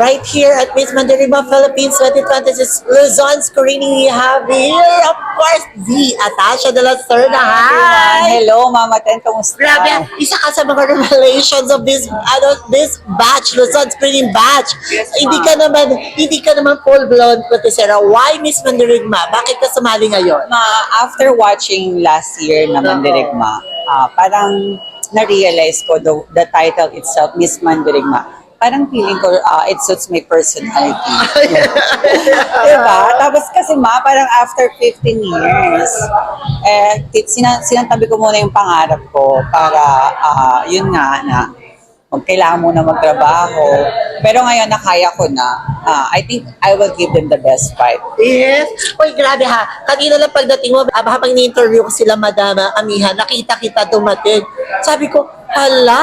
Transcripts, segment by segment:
right here at Miss Mandirigma Philippines 2026 Luzon screening. We have here, of course, the Atasha de la Serna. Hi! Hello, Mama Ten. Kamusta? Grabe, isa ka sa mga revelations of this batch, Luzon screening batch. Yes, Hindi ka naman full-blown Kutisera. Why Miss Mandirigma? Bakit ka sumali ngayon? After watching last year na Mandirigma, parang na-realize ko the title itself, Miss Mandirigma. Parang feeling ko it suits my personality. Diba? Tapos kasi parang after 15 years, sinantabi ko muna yung pangarap ko para yun nga na kailangan muna magtrabaho. Pero ngayon nakaya ko na, I think I will give them the best fight. Yes. Uy, grabe ha. Kanina lang pagdating mo, habang ni-interview ko sila, Madama Amiha, nakita kita dumating. Sabi ko, hala,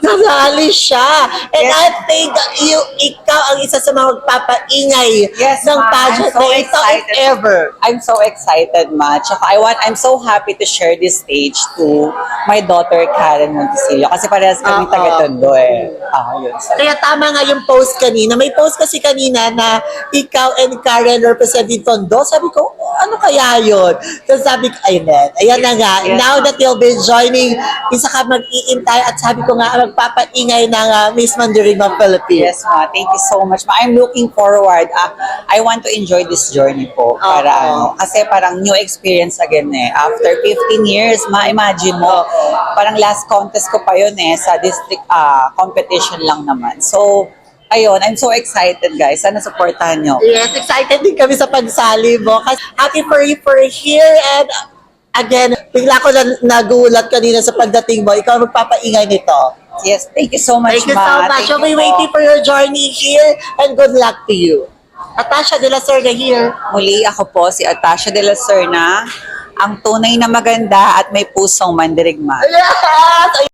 nangali siya. And Yes. I think ikaw ang isa sa mga magpapaingay ng Ma, pageant na ito, if ever. I'm so excited, Ma. Tsaka I'm so happy to share this stage to my daughter, Karen Montesillo. Kasi parehas kami Oo. taga-Tondo eh. Yun. Kaya tama nga yung post kanina. May post kasi kanina na ikaw and Karen representing Tondo. Sabi ko, ano kaya yun? Tapos sabi ko, ayan na nga. Yes, Now that you'll be joining, isa ka mag-iintay at sabi ko nga, magpapaingay ng Miss Mandirigma Philippines. Yes, Ma. Thank you so much, Ma. I'm looking forward. I want to enjoy this journey po. Para kasi parang new experience again eh. After 15 years, Ma, imagine mo, parang last contest ko pa yun eh, sa district competition lang naman. So, ayun, I'm so excited, guys. Sana supportahan nyo. Yes, excited din kami sa pagsali mo. Kasi happy for you for here and again, bigla ko na nagulat kanina sa pagdating mo. Ikaw ang magpapaingay nito. Yes, thank you so much, Thank you so Ma. much. Thank We'll be you po. waiting for your journey here and good luck to you. Atasha de la Serna here. Muli, ako po si Atasha de la Serna, ang tunay na maganda at may pusong mandirigma. Yes!